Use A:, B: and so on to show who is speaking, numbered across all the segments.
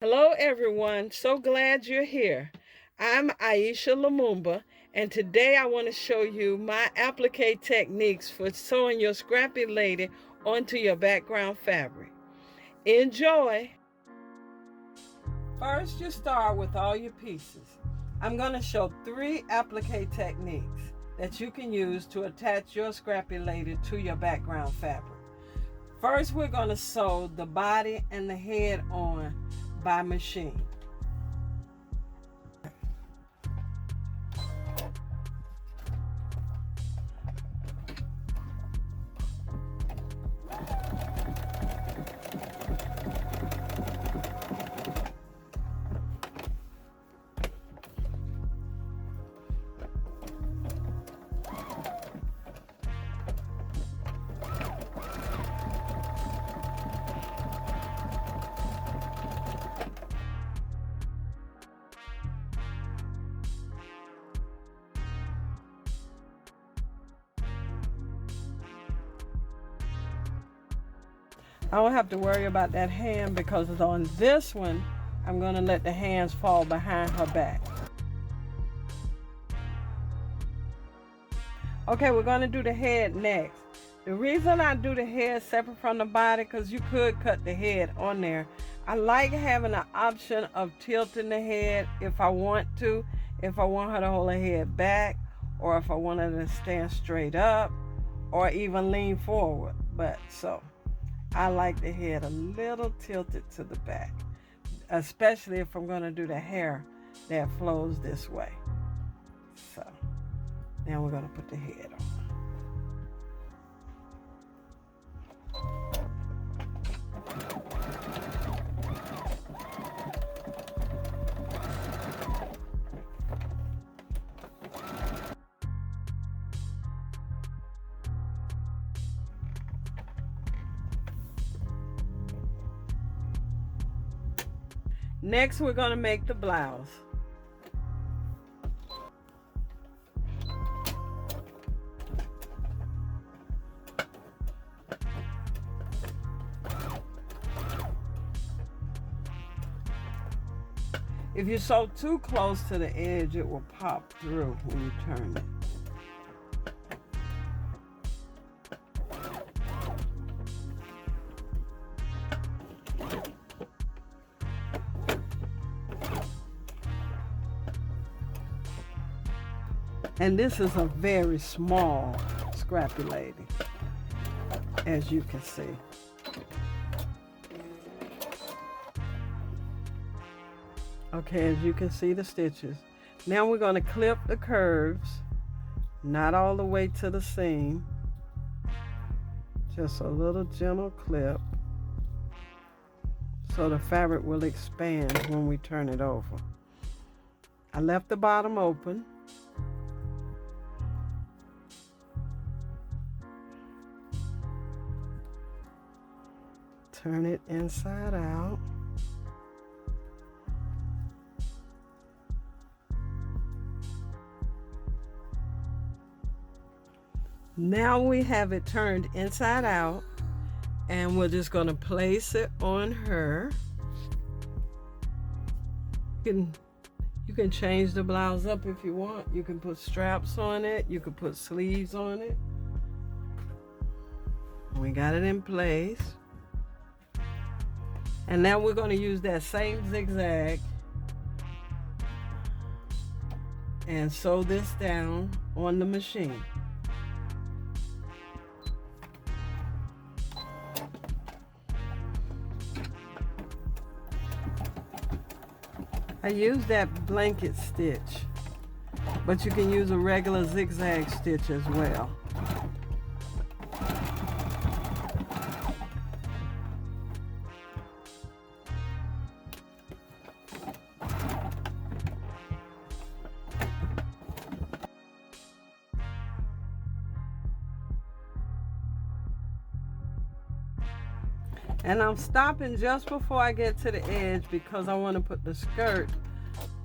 A: Hello everyone, so glad you're here. I'm Aisha Lumumba, and today I want to show you my applique techniques for sewing your Scrappy Lady onto your background fabric. Enjoy! First, you start with all your pieces. I'm going to show 3 applique techniques that you can use to attach your Scrappy Lady to your background fabric. First, we're going to sew the body and the head on by machine. I don't have to worry about that hand because on this one, I'm going to let the hands fall behind her back. Okay, we're going to do the head next. The reason I do the head separate from the body, because you could cut the head on there. I like having an option of tilting the head if I want to, if I want her to hold her head back, or if I want her to stand straight up, or even lean forward. But so I like the head a little tilted to the back, especially if I'm going to do the hair that flows this way. So now we're going to put the head on. Next, we're going to make the blouse. If you sew too close to the edge, it will pop through when you turn it. And this is a very small Scrappy Lady, as you can see. Okay, as you can see the stitches. Now we're going to clip the curves, not all the way to the seam, just a little gentle clip so the fabric will expand when we turn it over. I left the bottom open. Turn it inside out. Now we have it turned inside out, and we're just going to place it on her. You can change the blouse up if you want. You can put straps on it. You can put sleeves on it. We got it in place. And now we're going to use that same zigzag and sew this down on the machine. I use that blanket stitch, but you can use a regular zigzag stitch as well. And I'm stopping just before I get to the edge because I want to put the skirt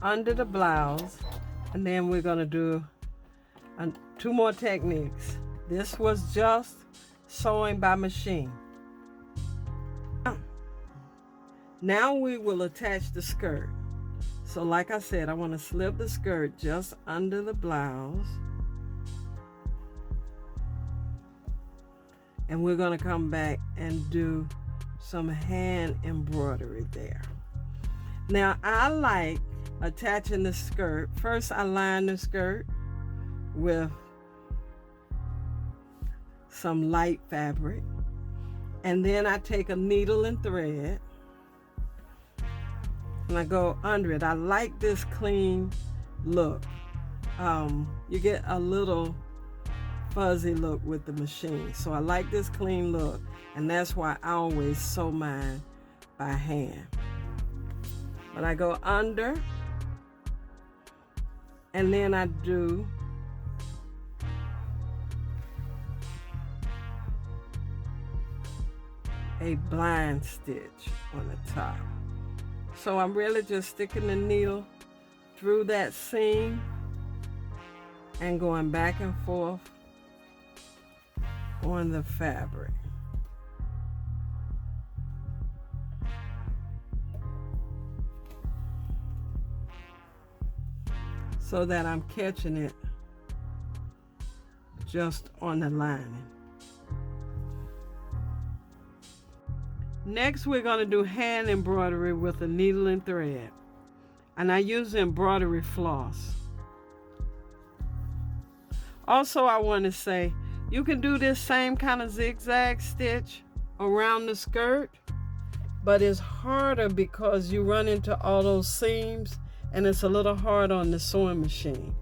A: under the blouse, and then we're going to do 2 more techniques. This was just sewing by machine. Now we will attach the skirt. So like I said, I want to slip the skirt just under the blouse. And we're going to come back and do some hand embroidery there. Now I like attaching the skirt. First I line the skirt with some light fabric. And then I take a needle and thread. And I go under it. I like this clean look. You get a little fuzzy look with the machine. So I like this clean look. And that's why I always sew mine by hand. But I go under. And then I do a blind stitch on the top. So I'm really just sticking the needle through that seam and going back and forth on the fabric. So that I'm catching it just on the lining. Next, we're going to do hand embroidery with a needle and thread. And I use embroidery floss. Also, I want to say, you can do this same kind of zigzag stitch around the skirt, but it's harder because you run into all those seams, and it's a little hard on the sewing machine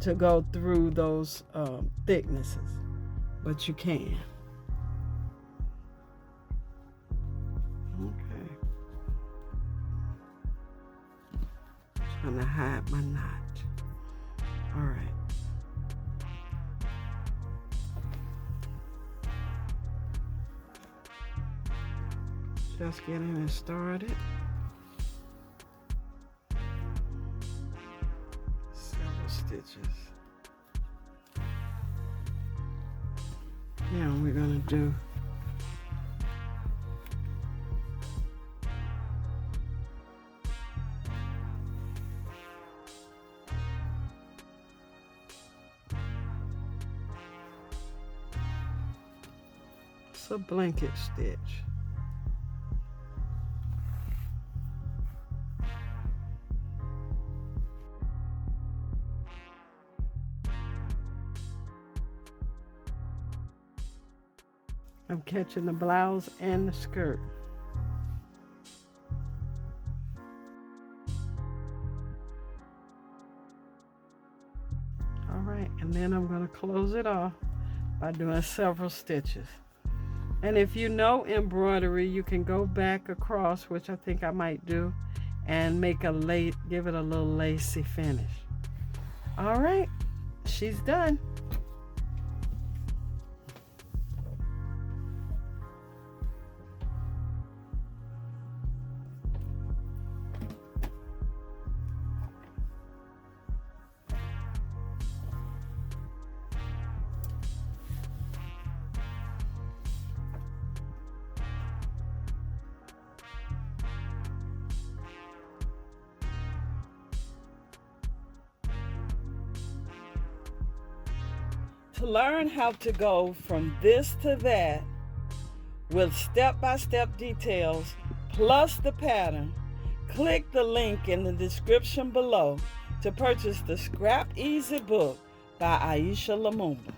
A: to go through those thicknesses, but you can. Okay. Trying to hide my knot. All right. Just getting it started. Several stitches. Now we're going to do a blanket stitch. I'm catching the blouse and the skirt. All right, and then I'm going to close it off by doing several stitches. And if you know embroidery, you can go back across, which I think I might do, and make give it a little lacy finish. All right, she's done. To learn how to go from this to that with step-by-step details plus the pattern, click the link in the description below to purchase the Scrap Easy book by Aisha Lumumba.